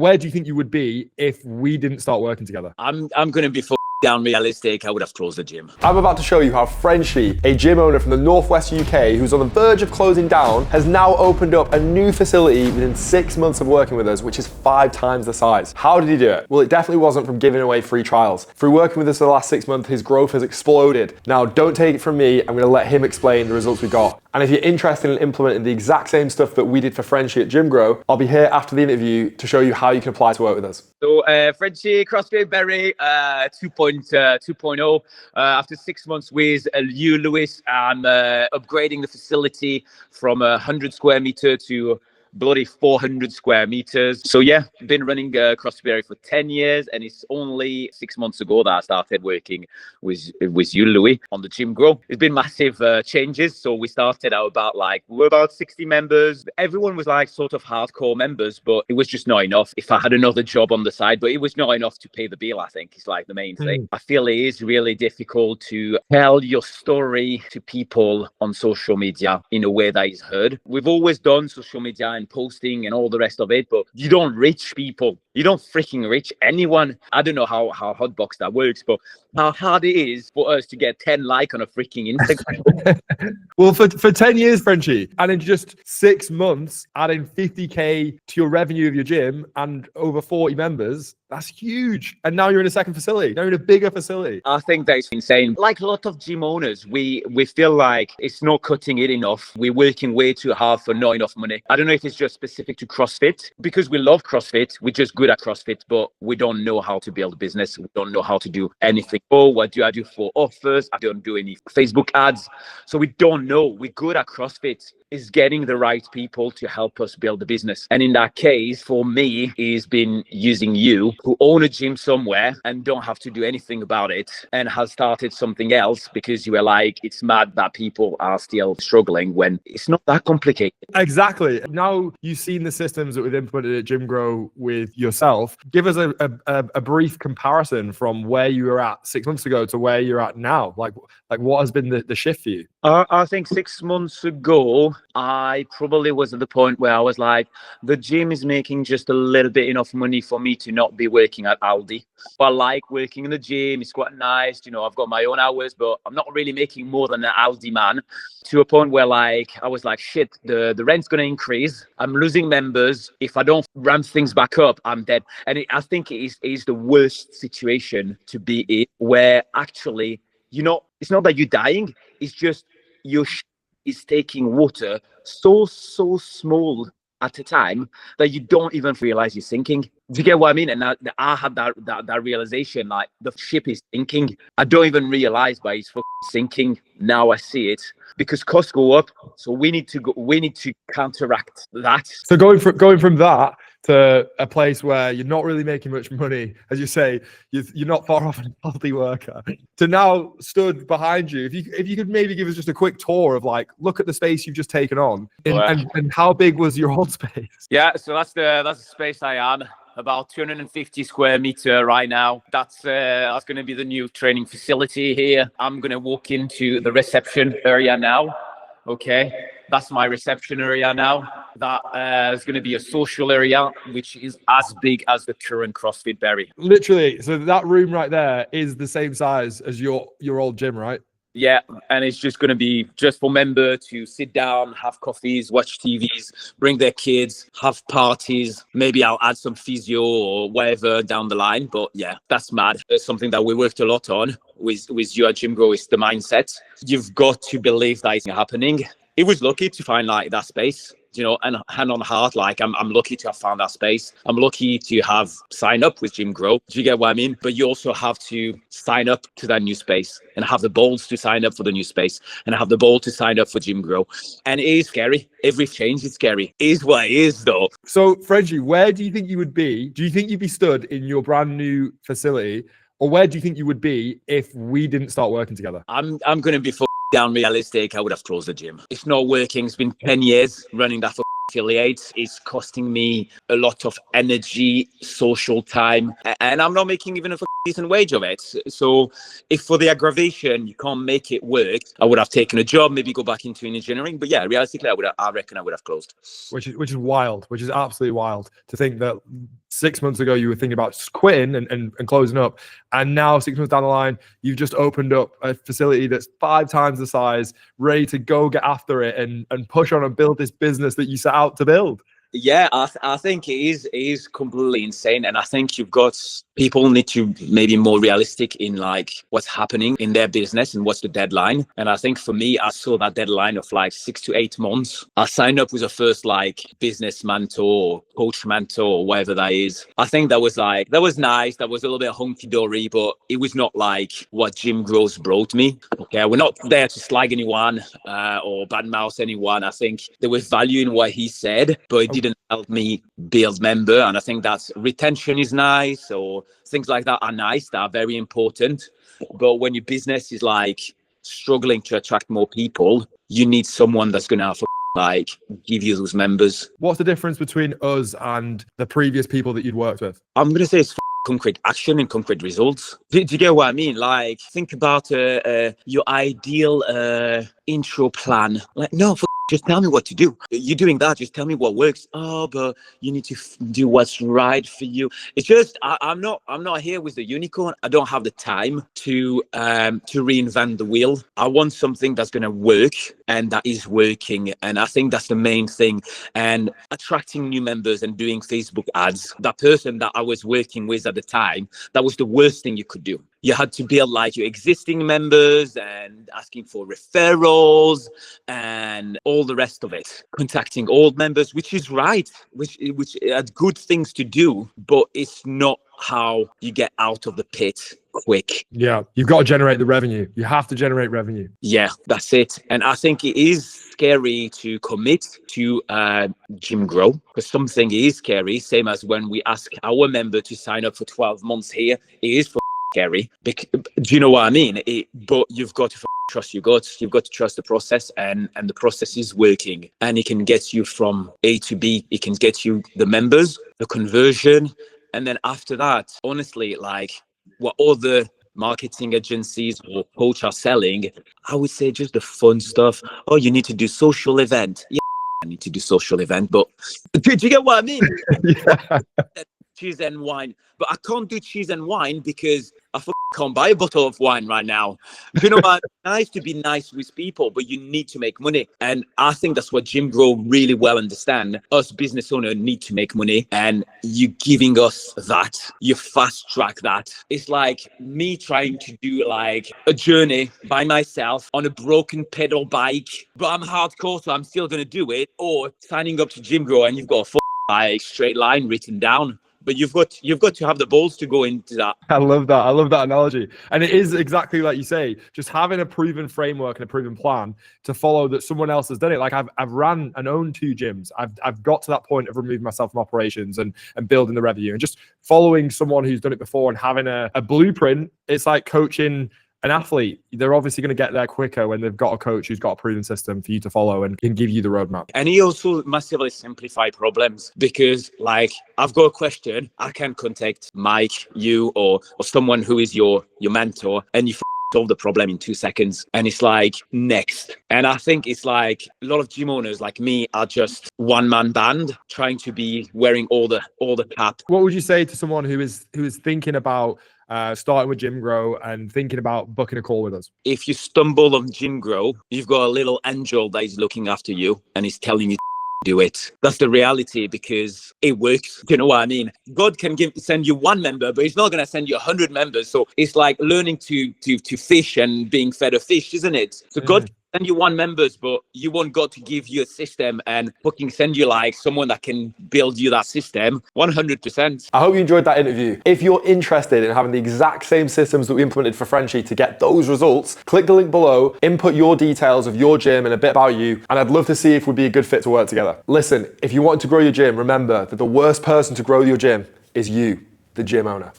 Where do you think you would be if we didn't start working together? I'm going to be down realistic. I would have closed the gym. I'm about to show you how Frenchie, a gym owner from the Northwest UK who's on the verge of closing down, has now opened up a new facility within 6 months of working with us, which is 5 times the size. How did he do it? Well, it definitely wasn't from giving away free trials. Through working with us for the last 6 months, his growth has exploded. Now, don't take it from me. I'm going to let him explain the results we got. And if you're interested in implementing the exact same stuff that we did for Frenchie at GymGrow, I'll be here after the interview to show you how you can apply to work with us. So Frenchie, CrossFit Berry 2.0. After 6 months with you, Lewis, I'm upgrading the facility from 100 square meter to bloody 400 square meters. So yeah, been running CrossFit Berry for 10 years, and it's only 6 months ago that I started working with you, Louis, on the GymGrow. It's been massive changes. So we started out we're about 60 members. Everyone was like sort of hardcore members, but it was just not enough. If I had another job on the side, but it was not enough to pay the bill, I think is like the main thing. I feel it is really difficult to tell your story to people on social media in a way that is heard. We've always done social media and posting and all the rest of it, but you don't reach people. You don't freaking reach anyone. I don't know how Hotbox that works, but how hard it is for us to get 10 likes on a freaking Instagram. Well, for 10 years, Frenchie, and in just 6 months, adding 50K to your revenue of your gym and over 40 members, that's huge. And now you're in a second facility. Now you're in a bigger facility. I think that's insane. Like a lot of gym owners, we feel like it's not cutting it enough. We're working way too hard for not enough money. I don't know if it's just specific to CrossFit. Because we love CrossFit, we're just good at CrossFit, but we don't know how to build a business. We don't know how to do anything. Oh, what do I do for offers? I don't do any Facebook ads. So we don't know. We're good at CrossFit. Is getting the right people to help us build the business. And in that case, for me, it's been using you who own a gym somewhere and don't have to do anything about it and has started something else because you were like, it's mad that people are still struggling when it's not that complicated. Exactly. Now you've seen the systems that we've implemented at GymGrow with yourself. Give us a brief comparison from where you were at 6 months ago to where you're at now. Like what has been the shift for you? I think 6 months ago, I probably was at the point where I was like, the gym is making just a little bit enough money for me to not be working at Aldi. But I like working in the gym. It's quite nice. You know, I've got my own hours, but I'm not really making more than an Aldi man, to a point where I was like, shit, the rent's going to increase. I'm losing members. If I don't ramp things back up, I'm dead. And I think it is the worst situation to be in, where actually, it's not that you're dying. It's just your is taking water so small at a time that you don't even realize you're sinking. Do you get what I mean? And I had that realization, like the ship is sinking. I don't even realize, but it's fucking sinking. Now I see it because costs go up. So we need to counteract that. So going from that to a place where you're not really making much money, as you say, you're not far off a healthy worker, to now stood behind you. If you could maybe give us just a quick tour of look at the space you've just taken on, and how big was your old space? Yeah, so that's the space I am. About 250 square meter right now. That's going to be the new training facility here. I'm going to walk into the reception area now. Okay, that's my reception area now. That is going to be a social area, which is as big as the current CrossFit Berry. Literally, so that room right there is the same size as your old gym, right? Yeah, and it's just going to be just for members to sit down, have coffees, watch TVs, bring their kids, have parties. Maybe I'll add some physio or whatever down the line. But yeah, that's mad. It's something that we worked a lot on with you at GymGrow is the mindset. You've got to believe that it's happening. It was lucky to find that space. And hand on heart, I'm lucky to have found that space. I'm lucky to have signed up with GymGrow. Do you get what I mean? But you also have to sign up to that new space and have the balls to sign up for the new space and have the ball to sign up for GymGrow. And it is scary. Every change is scary. It is what it is, though. So, Frenchie, where do you think you would be? Do you think you'd be stood in your brand new facility, or where do you think you would be if we didn't start working together? I'm going to be down realistic. I would have closed the gym. It's not working. It's been 10 years running that affiliate. It's costing me a lot of energy, social time, and I'm not making even a decent wage of it. So if for the aggravation you can't make it work, I would have taken a job, maybe go back into engineering. But yeah, realistically, I reckon I would have closed. Which is wild, which is absolutely wild to think that 6 months ago you were thinking about quitting and closing up, and now 6 months down the line you've just opened up a facility that's 5 times the size, ready to go get after it and push on and build this business that you set out to build. Yeah, I think it is completely insane, and I think people need to maybe more realistic in like what's happening in their business and what's the deadline. And I think for me, I saw that deadline of like 6 to 8 months. I signed up with the first like business mentor or coach mentor or whatever that is. I think that was nice. That was a little bit hunky dory, but it was not like what Jim Groves brought me. Okay, we're not there to slag anyone or badmouth anyone. I think there was value in what he said, but it didn't help me build member. And I think that retention is nice, or things like that are nice, that are very important. But when your business is like struggling to attract more people, you need someone that's going to have like give you those members. What's the difference between us and the previous people that you'd worked with? I'm going to say it's concrete action and concrete results. Do you get what I mean? Like, think about your ideal intro plan. Like, no, just tell me what to do. You're doing that. Just tell me what works. Oh, but you need to do what's right for you. It's just I'm not here with the unicorn. I don't have the time to reinvent the wheel. I want something that's going to work and that is working. And I think that's the main thing. And attracting new members and doing Facebook ads. That person that I was working with at the time, that was the worst thing you could do. You had to build like your existing members and asking for referrals and all the rest of it. Contacting old members, which is right, which are good things to do, but it's not how you get out of the pit quick. Yeah, you've got to generate the revenue. You have to generate revenue. Yeah, that's it. And I think it is scary to commit to Jim Grow, because something is scary, same as when we ask our member to sign up for 12 months here. It is scary. Do you know what I mean? But you've got to trust your gut. You've got to trust the process, and the process is working, and it can get you from A to B. It can get you the members, the conversion, and then after that, honestly, like what other marketing agencies or coach are selling, I would say just the fun stuff. Oh, you need to do social event. Yeah, I need to do social event, but do you get what I mean? Yeah. Cheese and wine, but I can't do cheese and wine because I can't buy a bottle of wine right now. You know what? It's nice to be nice with people, but you need to make money. And I think that's what Jim Grow really well understand. Us business owners need to make money, and you giving us that. You fast track that. It's like me trying to do like a journey by myself on a broken pedal bike, but I'm hardcore, so I'm still going to do it. Or signing up to Jim Grow and you've got a like straight line written down. But you've got to have the balls to go into that. I love that. I love that analogy. And it is exactly like you say, just having a proven framework and a proven plan to follow that someone else has done it. Like I've ran and owned 2 gyms. I've got to that point of removing myself from operations and building the revenue, and just following someone who's done it before and having a blueprint. It's like coaching an athlete. They're obviously going to get there quicker when they've got a coach who's got a proven system for you to follow and can give you the roadmap. And he also massively simplify problems, because like I've got a question, I can contact Mike, you, or someone who is your mentor, and you solve the problem in 2 seconds. And it's like next. And I think it's like a lot of gym owners like me are just one-man band trying to be wearing all the cap. What would you say to someone who is thinking about starting with Jim Grow and thinking about booking a call with us? If you stumble on Jim Grow, you've got a little angel that is looking after you and he's telling you to do it. That's the reality, because it works. Do you know what I mean? God can send you 1 member, but he's not going to send you 100 members. So it's like learning to fish and being fed a fish, isn't it? So God can send you 1 members, but you want God to give you a system and fucking send you like someone that can build you that system 100%. I hope you enjoyed that interview. If you're interested in having the exact same systems that we implemented for Frenchie to get those results, click the link below, input your details of your gym and a bit about you, and I'd love to see if we'd be a good fit to work together. Listen, if you want to grow your gym, remember that the worst person to grow your gym is you, the gym owner.